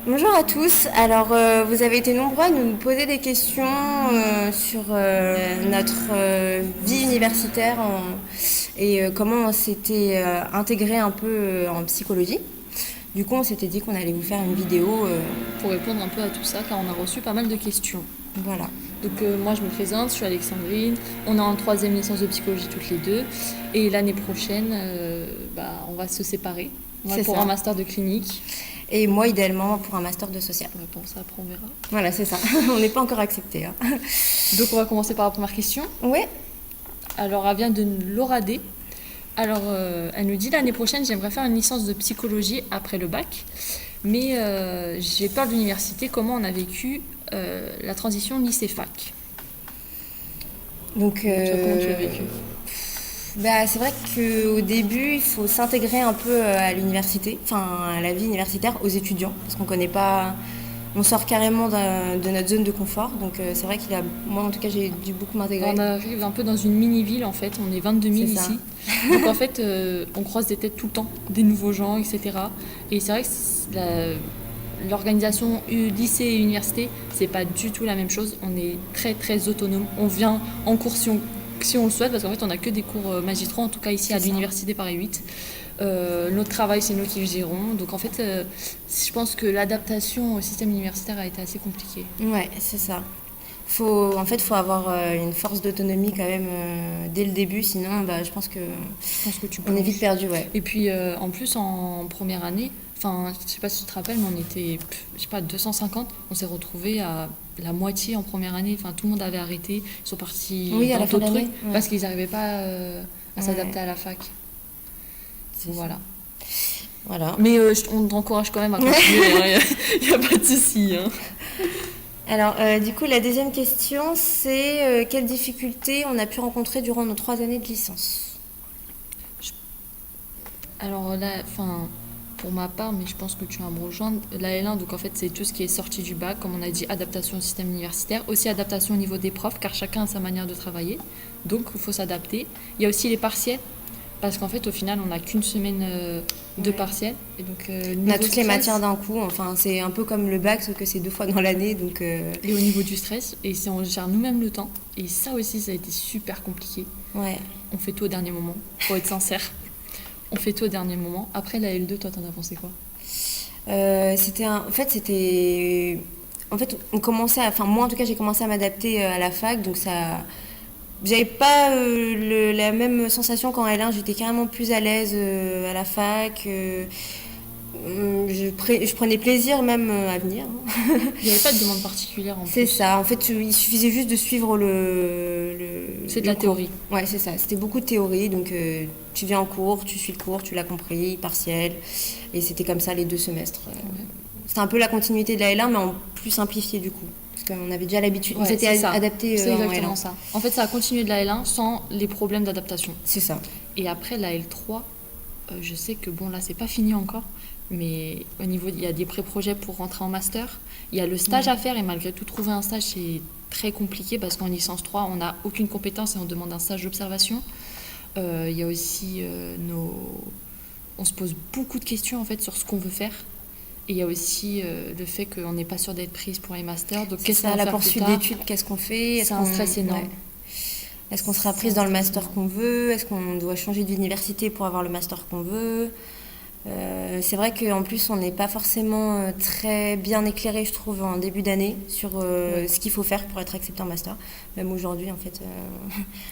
Bonjour à tous. Alors, vous avez été nombreux à nous poser des questions sur notre vie universitaire et comment on s'était intégré un peu en psychologie. Du coup, on s'était dit qu'on allait vous faire une vidéo. Pour répondre un peu à tout ça, car on a reçu pas mal de questions. Voilà, Donc moi je me présente, je suis Alexandrine, on est en troisième licence de psychologie toutes les deux, et l'année prochaine, on va se séparer. Moi c'est pour ça. un master de clinique. Et moi, idéalement, pour un master de social. Ouais, bon, ça après on verra. Voilà, c'est ça. On n'est pas encore accepté. Hein. Donc on va commencer par la première question. Ouais, Alors elle vient de Laura D. Alors elle nous dit l'année prochaine j'aimerais faire une licence de psychologie après le bac, mais j'ai peur de l'université. Comment on a vécu la transition lycée-fac? donc Toi, comment tu l'as vécu? c'est vrai qu'au début, il faut s'intégrer un peu à l'université, enfin à la vie universitaire, aux étudiants, parce qu'on connaît pas, on sort carrément de notre zone de confort. Donc c'est vrai moi en tout cas, j'ai dû beaucoup m'intégrer. On arrive un peu dans une mini-ville en fait, on est 22 000 C'est ça. ici. Donc en fait, on croise des têtes tout le temps, des nouveaux gens, etc. Et c'est vrai que l'organisation lycée et université, c'est pas du tout la même chose. On est très très autonome. On vient en cours si on le souhaite, parce qu'en fait, on n'a que des cours magistraux, en tout cas ici à C'est ça. l'université Paris 8. Notre travail, c'est nous qui le gérons. Donc en fait, je pense que l'adaptation au système universitaire a été assez compliquée. Ouais, c'est ça. En fait, faut avoir une force d'autonomie quand même dès le début, sinon, je pense que Je pense que tu on est vite plonges. perdu, ouais. Et puis en plus en première année, enfin je sais pas si tu te rappelles, mais on était, je sais pas, 250. On s'est retrouvés à la moitié en première année. Enfin tout le monde avait arrêté. Ils sont partis Oui, à dans la fin de d'autres trucs l'année. Ouais. parce qu'ils n'arrivaient pas à s'adapter Ouais, à la fac. c'est Donc, ça. voilà. Voilà. Mais on t'encourage quand même à continuer. Il n'y a pas de souci. Hein. Alors, du coup, la deuxième question, c'est quelles difficultés on a pu rencontrer durant nos 3 années de licence? Alors là, enfin, pour ma part, mais je pense que tu vas me rejoindre, la L1, donc en fait, c'est tout ce qui est sorti du bac, comme on a dit, adaptation au système universitaire, aussi adaptation au niveau des profs, car chacun a sa manière de travailler, donc il faut s'adapter. Il y a aussi les partiels, parce qu'en fait, au final, on n'a qu'une semaine de Ouais. partiels, et donc On a niveau toutes les matières stress, d'un coup, enfin, c'est un peu comme le bac, sauf que c'est 2 fois dans l'année, donc et au niveau du stress, et c'est on gère nous-mêmes le temps, et ça aussi, ça a été super compliqué. ouais. On fait tout au dernier moment, faut être sincère. On fait tout au dernier moment. Après la L2, toi, t'en as pensé quoi? En fait, on commençait enfin, moi en tout cas, j'ai commencé à m'adapter à la fac, donc ça. J'avais pas la même sensation qu'en L1, j'étais carrément plus à l'aise à la fac. Je prenais plaisir même à venir. Il n'y avait pas de demande particulière en C'est plus. ça, en fait, il suffisait juste de suivre C'est de le la cours. théorie. Ouais, c'est ça, c'était beaucoup de théorie, donc tu viens en cours, tu suis le cours, tu l'as compris, partiel, et c'était comme ça les 2 semestres. Ouais. C'était un peu la continuité de la L1, mais en plus simplifié du coup, parce qu'on avait déjà l'habitude, on Ouais, s'était c'est ça. adapté C'est en exactement L1. ça. En fait, ça a continué de la L1 sans les problèmes d'adaptation. C'est ça. Et après la L3, je sais que bon, là, c'est pas fini encore, mais au niveau, il y a des pré-projets pour rentrer en master. Il y a le stage à faire, et malgré tout, trouver un stage, c'est très compliqué parce qu'en licence 3, on n'a aucune compétence et on demande un stage d'observation. Il y a aussi on se pose beaucoup de questions en fait sur ce qu'on veut faire. Et il y a aussi le fait qu'on n'est pas sûr d'être prise pour les masters. Donc C'est qu'est-ce qu'on ça, va la faire plus poursuite tard? d'études, qu'est-ce qu'on fait? C'est un stress énorme. Ouais. Est-ce qu'on sera C'est prise un dans le stress master énorme. qu'on veut? Est-ce qu'on doit changer d'université pour avoir le master qu'on veut? C'est vrai qu'en plus, on n'est pas forcément très bien éclairé, je trouve, en début d'année sur Ouais. ce qu'il faut faire pour être accepté en master. Même aujourd'hui, en fait,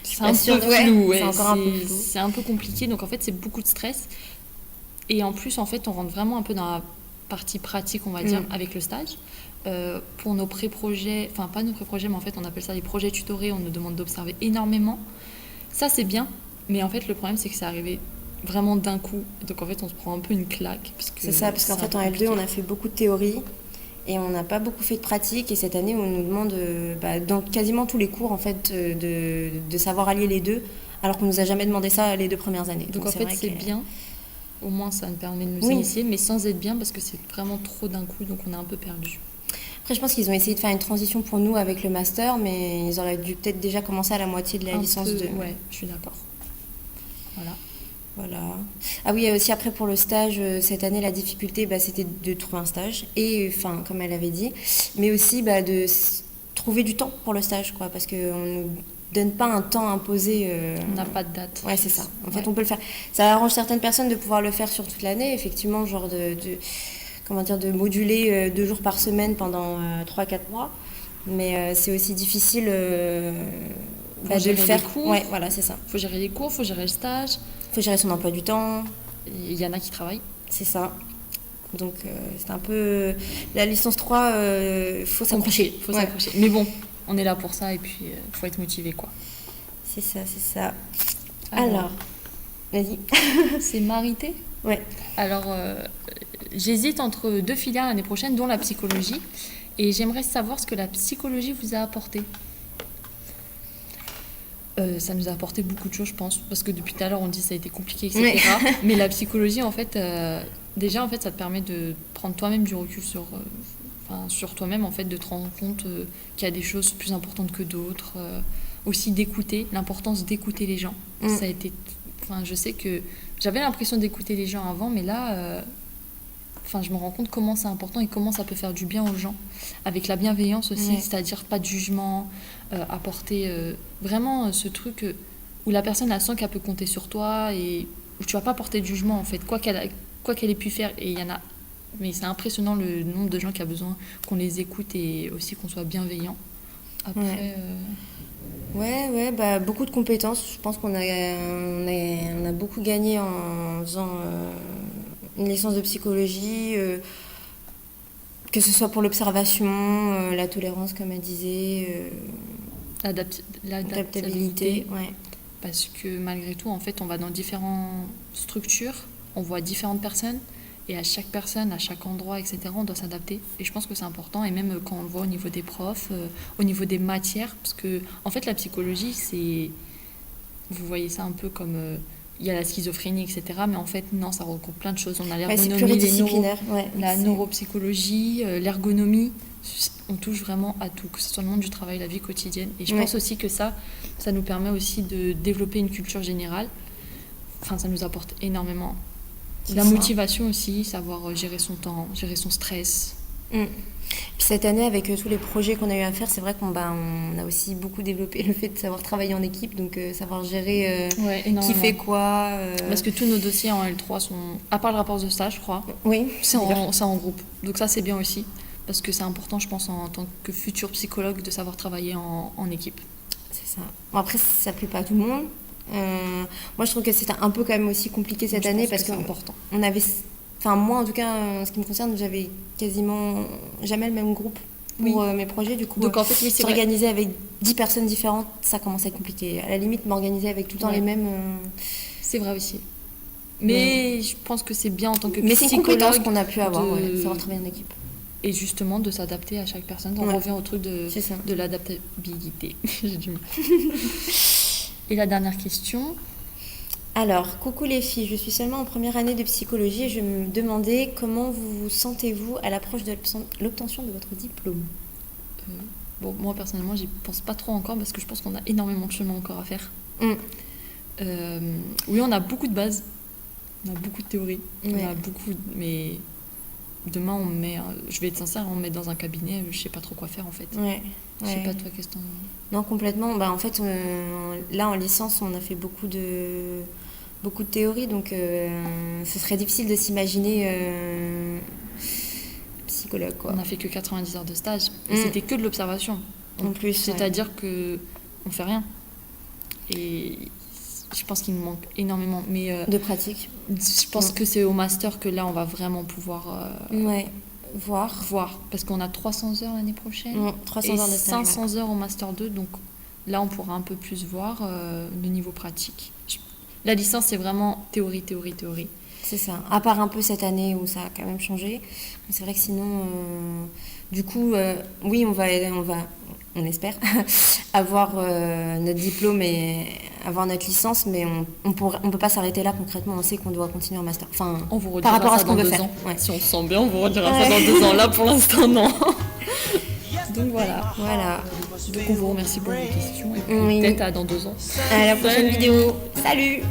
je suis C'est pas un sûre. peu Ouais, flou, c'est ouais. encore un peu flou. C'est un peu compliqué. Donc en fait, c'est beaucoup de stress. Et en plus, en fait, on rentre vraiment un peu dans la partie pratique, on va dire, Mm. avec le stage. Pour nos pré-projets, enfin pas nos pré-projets, mais en fait, on appelle ça des projets tutorés. On nous demande d'observer énormément. Ça, c'est bien. Mais en fait, le problème, c'est que c'est arrivé vraiment d'un coup. Donc en fait, on se prend un peu une claque. Parce que C'est ça, parce c'est qu'en un fait, peu en L2, compliqué. on a fait beaucoup de théorie et on n'a pas beaucoup fait de pratique. Et cette année, on nous demande, dans quasiment tous les cours, en fait, de savoir allier les deux, alors qu'on nous a jamais demandé ça les 2 premières années. Donc en c'est fait, vrai c'est que. bien. Au moins, ça nous permet de nous Oui. initier, mais sans être bien parce que c'est vraiment trop d'un coup, donc on est un peu perdu. Après, je pense qu'ils ont essayé de faire une transition pour nous avec le master, mais ils auraient dû peut-être déjà commencer à la moitié de la Un licence peu, 2. ouais, je suis d'accord. Voilà. Voilà. Ah oui, aussi après pour le stage, cette année, la difficulté, c'était de trouver un stage. Et, enfin, comme elle avait dit, mais aussi trouver du temps pour le stage, quoi, parce qu'on ne nous donne pas un temps imposé. On n'a pas de date. Ouais, c'est ça. En fait, on peut le faire. Ça arrange certaines personnes de pouvoir le faire sur toute l'année, effectivement, genre comment dire, de moduler 2 jours par semaine pendant 3-4 mois. Mais c'est aussi difficile de le faire. Ouais, voilà, c'est ça. Faut gérer les cours, faut gérer le stage. Faut gérer son emploi du temps. Il y en a qui travaillent. C'est ça. Donc c'est un peu... La licence 3, faut s'accrocher. Faut s'accrocher. Mais bon, on est là pour ça et puis faut être motivé, quoi. C'est ça. Alors vas-y. C'est Marité ? Ouais. Alors, j'hésite entre 2 filières l'année prochaine, dont la psychologie. Et j'aimerais savoir ce que la psychologie vous a apporté. Ça nous a apporté beaucoup de choses, je pense, parce que depuis tout à l'heure on dit que ça a été compliqué, etc. Ouais. Mais la psychologie, en fait, déjà, en fait, ça te permet de prendre toi-même du recul sur toi-même, en fait, de te rendre compte qu'il y a des choses plus importantes que d'autres. Aussi d'écouter, l'importance d'écouter les gens. Ça a été, je sais que j'avais l'impression d'écouter les gens avant, mais là, je me rends compte comment c'est important et comment ça peut faire du bien aux gens. Avec la bienveillance aussi, c'est-à-dire pas de jugement, apporter vraiment ce truc où la personne elle sent qu'elle peut compter sur toi et où tu vas pas porter de jugement en fait, quoi qu'elle ait pu faire. Et il y en a, mais c'est impressionnant le nombre de gens qui a besoin qu'on les écoute et aussi qu'on soit bienveillant. Après... Ouais, beaucoup de compétences. Je pense qu'on a beaucoup gagné en faisant une licence de psychologie, que ce soit pour l'observation, la tolérance, comme elle disait, l'adaptabilité. Ouais. Parce que malgré tout, en fait, on va dans différentes structures, on voit différentes personnes, et à chaque personne, à chaque endroit, etc., on doit s'adapter. Et je pense que c'est important, et même quand on le voit au niveau des profs, au niveau des matières, parce que, en fait, la psychologie, c'est... Vous voyez ça un peu comme... il y a la schizophrénie, etc., mais en fait, non, ça regroupe plein de choses. On a l'ergonomie, la neuropsychologie, l'ergonomie. On touche vraiment à tout, que ce soit le monde du travail, la vie quotidienne. Et je pense aussi que ça nous permet aussi de développer une culture générale. Enfin, ça nous apporte énormément. La motivation aussi, savoir gérer son temps, gérer son stress. Puis cette année, avec tous les projets qu'on a eu à faire, c'est vrai qu'on a aussi beaucoup développé le fait de savoir travailler en équipe, donc savoir gérer qui fait quoi. Parce que tous nos dossiers en L3 sont, à part le rapport de stage, je crois, c'est en groupe. Donc ça, c'est bien aussi, parce que c'est important, je pense, en tant que futur psychologue, de savoir travailler en équipe. C'est ça. Bon, après, ça ne plaît pas à tout le monde. Moi, je trouve que c'était un peu quand même aussi compliqué cette année parce que c'est important. On avait... Enfin, moi, en tout cas, en ce qui me concerne, j'avais quasiment jamais le même groupe pour mes projets. Du coup, donc, en fait, s'organiser avec 10 personnes différentes, ça commence à être compliqué. À la limite, m'organiser avec tout le temps les mêmes... C'est vrai aussi. Mais je pense que c'est bien en tant que psychologue... Mais c'est une compétence qu'on a pu avoir, savoir travailler en équipe. Et justement, de s'adapter à chaque personne. On revient au truc de l'adaptabilité. J'ai du mal. Et la dernière question... Alors, coucou les filles, je suis seulement en première année de psychologie et je me demandais comment vous sentez-vous à l'approche de l'obtention de votre diplôme. Bon, moi personnellement, j'y pense pas trop encore parce que je pense qu'on a énormément de chemin encore à faire. Oui, on a beaucoup de bases, on a beaucoup de théories, on a beaucoup, mais demain on met, je vais être sincère, on met dans un cabinet, je sais pas trop quoi faire en fait. Je sais pas toi, qu'est-ce que t'en... Non, complètement. En fait, là en licence, on a fait beaucoup de théories, donc ce serait difficile de s'imaginer psychologue, quoi. On a fait que 90 heures de stage et c'était que de l'observation. En plus, c'est-à-dire que on fait rien. Et je pense qu'il nous manque énormément, mais de pratique. Je pense que c'est au master que là on va vraiment pouvoir voir, parce qu'on a 300 heures l'année prochaine 300 et heures de stage, 500 heures au master 2, donc là on pourra un peu plus voir le niveau pratique. La licence c'est vraiment théorie. C'est ça, à part un peu cette année où ça a quand même changé, mais c'est vrai que sinon du coup oui, on espère avoir notre diplôme et avoir notre licence, mais on peut pas s'arrêter là concrètement. On sait qu'on doit continuer en master. Enfin, on vous redira par rapport à ce qu'on veut faire. Si on se sent bien, on vous redira ça dans 2 ans. Là, pour l'instant, non. Donc voilà. Donc on vous remercie pour vos questions et puis peut-être à dans 2 ans. À la prochaine vidéo. Salut.